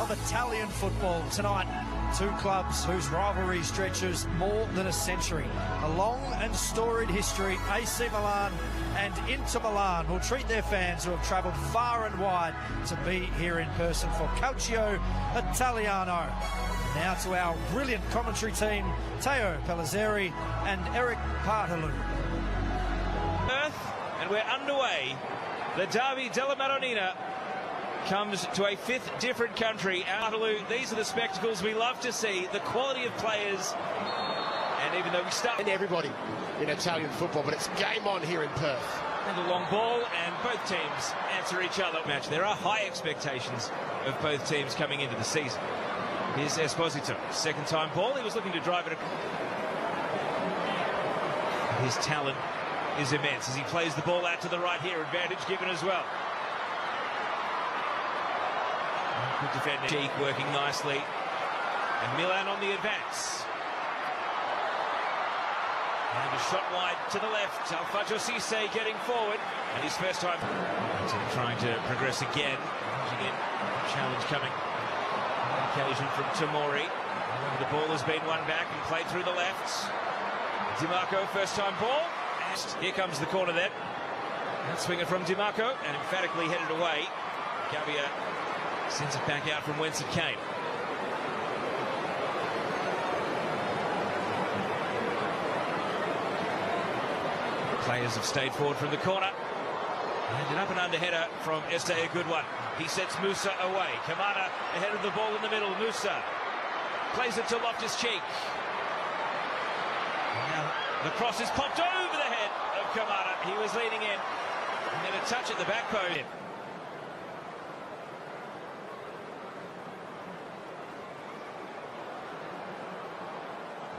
of Italian football tonight. Two clubs whose rivalry stretches more than a century. A long and storied history. AC Milan and Inter Milan will treat their fans who have travelled far and wide to be here in person for Calcio Italiano. Now to our brilliant commentary team, Teo Pellizzeri and Eric Partaloo. And we're underway. The Derby della Madonnina comes to a fifth different country. These are the spectacles we love to see, the quality of players. And even though we start and everybody in Italian football, but it's game on here in Perth. And a long ball, and both teams answer each other. Match. There are high expectations of both teams coming into the season. Here's Esposito, second time ball. He was looking to drive it. His talent is immense as he plays the ball out to the right here. Advantage given as well. Good defender. Cheek working nicely. And Milan on the advance. And a shot wide to the left. Alfredo Cisse getting forward. And his first time. Trying to progress again. Challenge coming. Occasion from Tomori. The ball has been won back and played through the left. DiMarco, first time ball. And here comes the corner then. And swing it from DiMarco and emphatically headed away. Gabbia sends it back out from whence it came. Players have stayed forward from the corner. And an up and under header from Este, a good one. He sets Musa away. Kamada ahead of the ball in the middle. Musa plays it to Loftus-Cheek. Now the cross is popped over the head of Kamada. He was leaning in. And then a touch at the back post.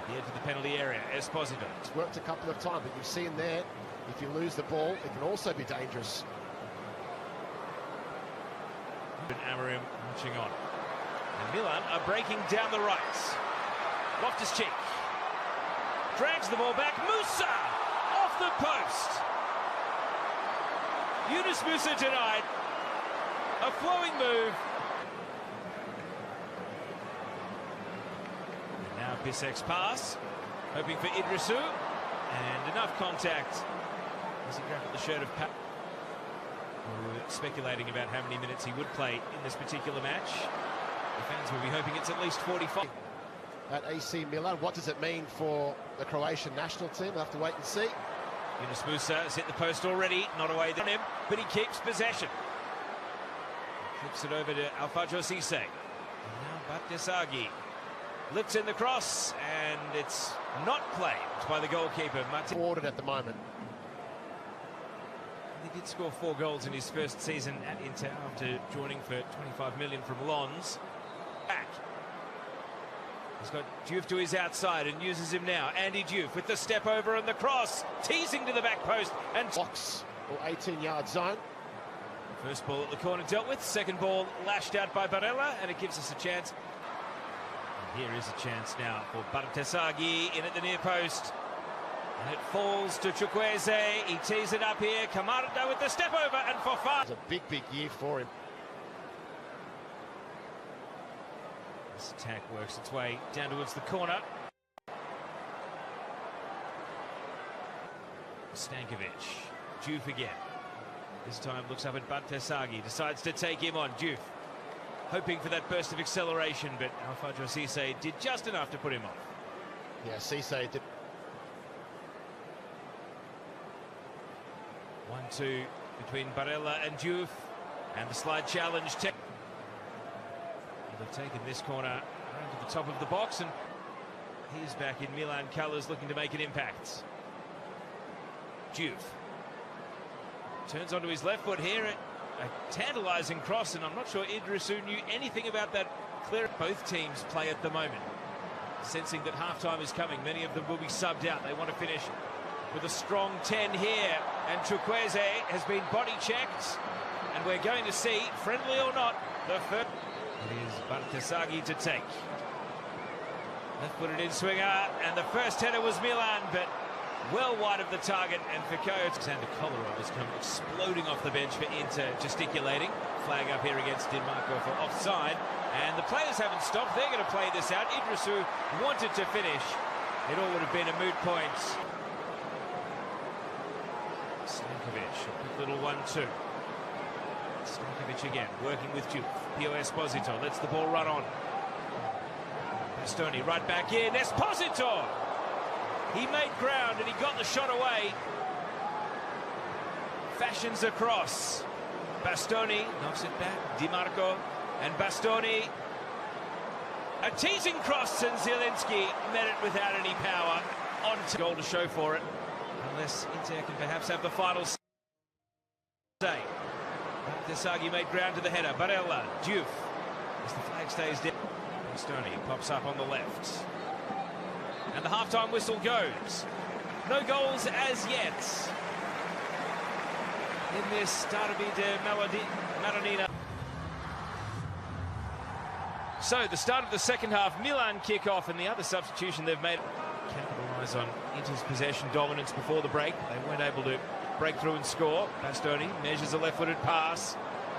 The edge of the penalty area. Esposito. It's worked a couple of times, but you've seen there, if you lose the ball, it can also be dangerous. Amarim marching on. And Milan are breaking down the right. Loftus-Cheek drags the ball back. Musa off the post. Yunus Musa denied. A flowing move. And now Bissek's pass, hoping for Idrissou, and enough contact as he grabbed at the shirt of Pat. We were speculating about how many minutes he would play in this particular match. The fans will be hoping it's at least 45. At AC Milan, what does it mean for the Croatian national team? We'll have to wait and see. Yunus Musa has hit the post already, not away on him, but he keeps possession. Flips it over to Alfredo Cisse. And now Battesaghi lifts in the cross, and it's not claimed by the goalkeeper. Ordered at the moment. He did score 4 goals in his first season at Inter after joining for 25 million from Lons. Back. He's got Diouf to his outside and uses him now. Andy Diouf with the step over and the cross, teasing to the back post and box or 18-yard zone. First ball at the corner dealt with. Second ball lashed out by Barella, and it gives us a chance. And here is a chance now for Battesaghi in at the near post. And it falls to Chukwueze. He tees it up here. Kamada with the step over and Fofana. It's a big year for him. This attack works its way down towards the corner. Stankovic. Diouf again. This time looks up at Battesaghi. Decides to take him on. Diouf hoping for that burst of acceleration, but Alfredo Cisse did just enough to put him off. Yeah, Cisse did. 1-2 between Barella and Diouf, and the slide challenge. They've taken this corner around to the top of the box, and he's back in Milan colours looking to make an impact. Diouf turns onto his left foot here. A tantalising cross, and I'm not sure Idrissou knew anything about that clear. Both teams play at the moment, sensing that half-time is coming. Many of them will be subbed out. They want to finish with a strong 10 here, and Chukwueze has been body checked, and we're going to see, friendly or not, the first. It is Battesaghi to take. Left-footed in swinger, and the first header was Milan, but well wide of the target, and Foucault. Alexander Kolarov has come exploding off the bench for Inter, gesticulating. Flag up here against Denmark for offside, and the players haven't stopped. They're going to play this out. Idrisu wanted to finish. It all would have been a moot point. Stankovic, a quick little 1-2. Stankovic again, working with Juve. Pio Esposito lets the ball run on. Bastoni right back in. Esposito! He made ground and he got the shot away. Fashions across. Bastoni knocks it back. Di Marco and Bastoni. A teasing cross, and Zielinski met it without any power. On goal to show for it. Unless Inter can perhaps have the final say. Desagi made ground to the header. Barella, Juve. As the flag stays down. Bastoni pops up on the left. And the half-time whistle goes. No goals as yet in this Derby de Maradona. So the start of the second half, Milan kick off, and the other substitution they've made capitalise on Inter's possession dominance before the break. They weren't able to break through and score. Bastoni measures a left-footed pass.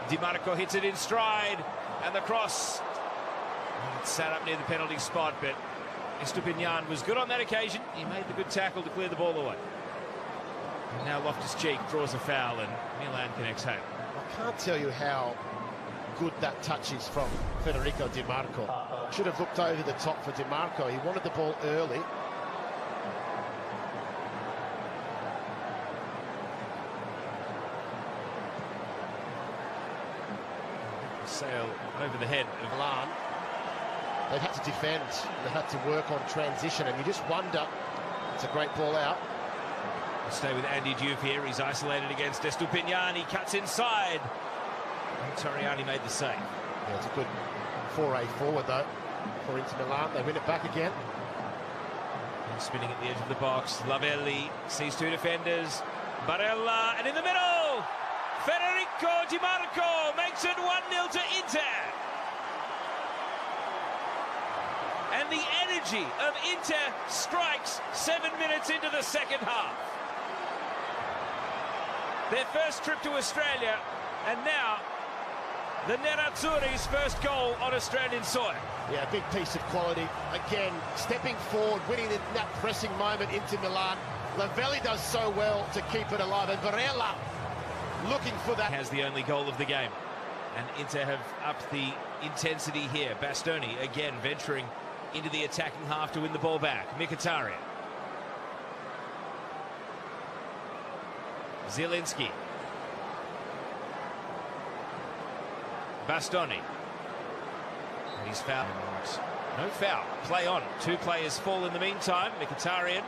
Di Marco hits it in stride, and the cross. It's sat up near the penalty spot, but Estupinian was good on that occasion. He made the good tackle to clear the ball away. And now Loftus-Cheek draws a foul, and Milan can exhale. I can't tell you how good that touch is from Federico Di Marco. Should have looked over the top for Di Marco. He wanted the ball early. Sail over the head of Milan. They've had to defend, they've had to work on transition, and you just wonder. It's a great ball out. We'll stay with Andy Diouf here. He's isolated against Estupinian. He cuts inside. And Torriani made the save. Yeah, it's a good foray forward, though, for Inter Milan. They win it back again. And spinning at the edge of the box. Lavelli sees two defenders. Barella, and in the middle, Federico Di Marco makes it 1-0 to Inter. And the energy of Inter strikes 7 minutes into the second half. Their first trip to Australia, and now the Nerazzurri's first goal on Australian soil. Yeah, big piece of quality. Again, stepping forward, winning in that pressing moment into Milan. Lavelli does so well to keep it alive, and Barella looking for that. Has the only goal of the game, and Inter have upped the intensity here. Bastoni again venturing into the attacking half to win the ball back. Mkhitaryan. Zielinski. Bastoni. And he's fouled. No foul. Play on. Two players fall in the meantime. Mkhitaryan,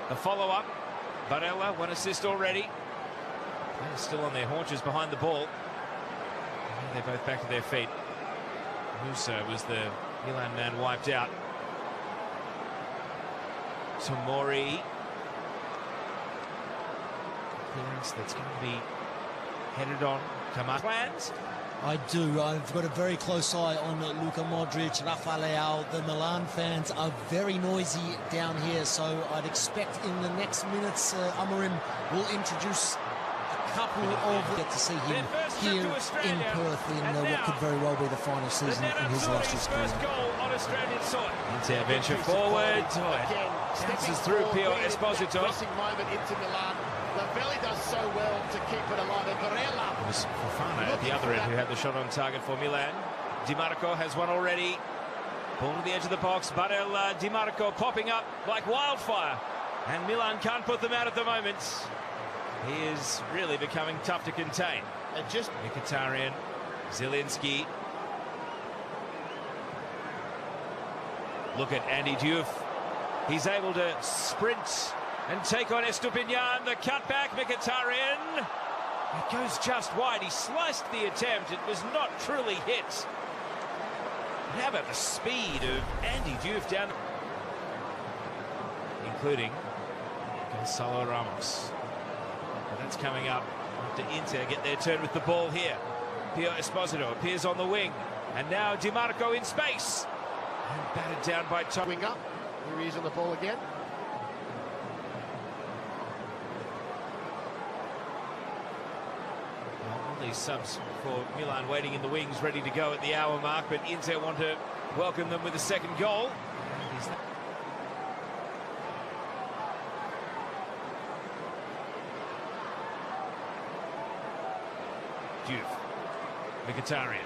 the follow-up. Barella, one assist already. Players still on their haunches behind the ball. And they're both back to their feet. Musa was the Milan man wiped out. Tomori. Clearance that's going to be headed on. Plans? I do. I've got a very close eye on Luka Modric, Rafa Leao. The Milan fans are very noisy down here, so I'd expect in the next minutes Amorim will introduce a couple of... Get to see him here in Perth in what could very well be the final season in his illustrious career. First goal on Australian soil. Inter venture forward. Bounces through Pio Esposito. Pressing moment into Milan. Lavelli does so well to keep it alive, and Barella. It was Fofana at the other end who had the shot on target for Milan. Di Marco has one already. Ball to the edge of the box. Barella, Di Marco popping up like wildfire. And Milan can't put them out at the moment. He is really becoming tough to contain. And just Mkhitaryan, Zielinski. Look at Andy Diouf. He's able to sprint and take on Estupinian. The cutback, Mkhitaryan. It goes just wide. He sliced the attempt. It was not truly hit. How about the speed of Andy Diouf down, including Gonzalo Ramos. But that's coming up after Inter get their turn with the ball here. Pio Esposito appears on the wing, and now Di Marco in space. And battered down by Tom. wing up. Here he is on the ball again. These subs for Milan waiting in the wings, ready to go at the hour mark, but Inter want to welcome them with a second goal. Diouf, Mkhitaryan,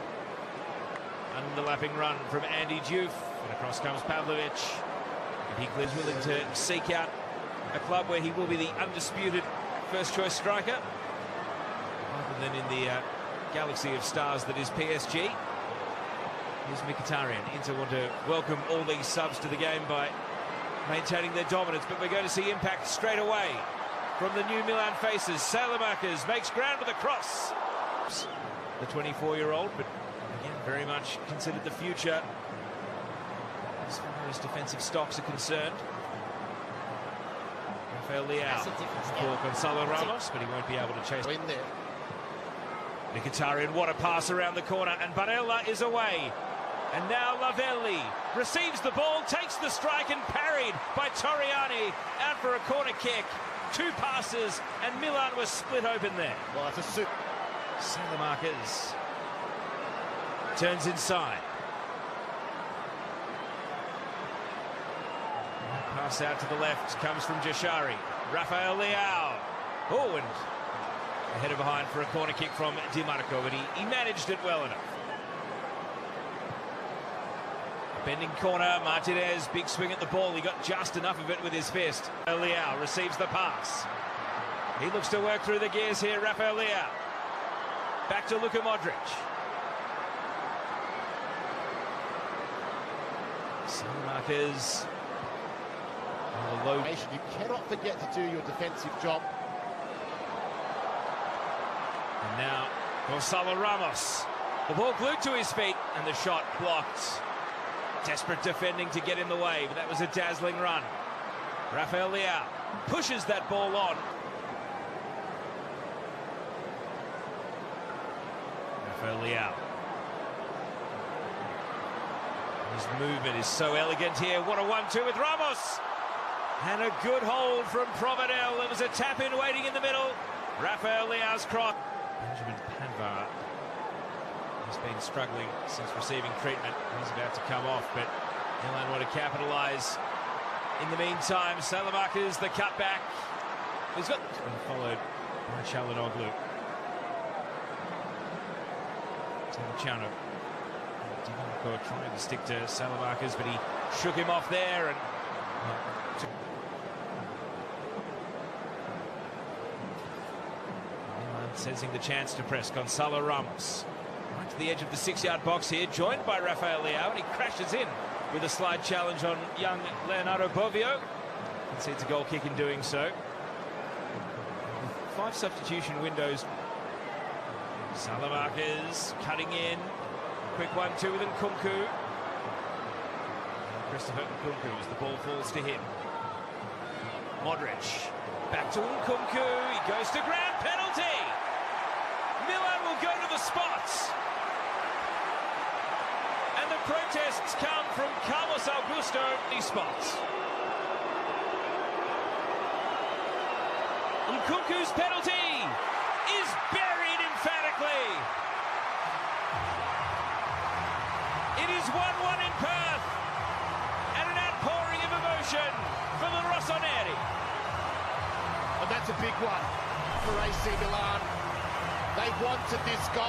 underlapping run from Andy Diouf, and across comes Pavlovic, and he is willing to seek out a club where he will be the undisputed first-choice striker, rather than in the galaxy of stars that is PSG. Here's Mkhitaryan. Inter want to welcome all these subs to the game by maintaining their dominance, but we're going to see impact straight away from the new Milan faces. Salamakers makes ground with a cross. The 24-year-old, but again, very much considered the future as far as defensive stocks are concerned. Rafael Leao for Gonzalo Ramos, but he won't be able to chase in there. Mkhitaryan, what a pass around the corner, and Barella is away. And now Lavelli receives the ball, takes the strike, and parried by Torriani out for a corner kick. Two passes, and Milan was split open there. Well, that's a super. Salamakers turns inside. Pass out to the left comes from Jashari. Rafael Leao. Oh, and a header behind for a corner kick from Di Marco, but he managed it well enough. Bending corner, Martinez, big swing at the ball. He got just enough of it with his fist. Leao receives the pass. He looks to work through the gears here, Rafael Leao. Back to Luka Modric. Salamakers. You cannot forget to do your defensive job. And now Gonzalo Ramos. The ball glued to his feet and the shot blocked. Desperate defending to get in the way, but that was a dazzling run. Rafael Leao pushes that ball on. Rafael Leao. His movement is so elegant here. What a 1-2 with Ramos. And a good hold from Provedel. There was a tap-in waiting in the middle. Rafael Leao's cross. Benjamin Panvar has been struggling since receiving treatment. He's about to come off, but Milan want to capitalise. In the meantime, Salamakers, the cutback. He's been followed by Çalhanoğlu. Temechano. Di Marco trying to stick to Salamakers, but he shook him off there. And sensing the chance to press. Gonzalo Ramos right to the edge of the 6-yard box here, joined by Rafael Leao, and he crashes in with a slide challenge on young Leonardo Bovio. Concedes a goal kick in doing so. 5 substitution windows. Salamakers cutting in. Quick 1-2 with Nkunku. Christopher Nkunku as the ball falls to him. Modric back to Nkunku. He goes to ground. Penalty. Milan will go to the spots. And the protests come from Carlos Augusto. These spots. Nkunku's penalty is buried emphatically. It is 1-1 in Perth. And an outpouring of emotion for the Rossoneri. And that's a big one for AC Milan. They wanted this goal.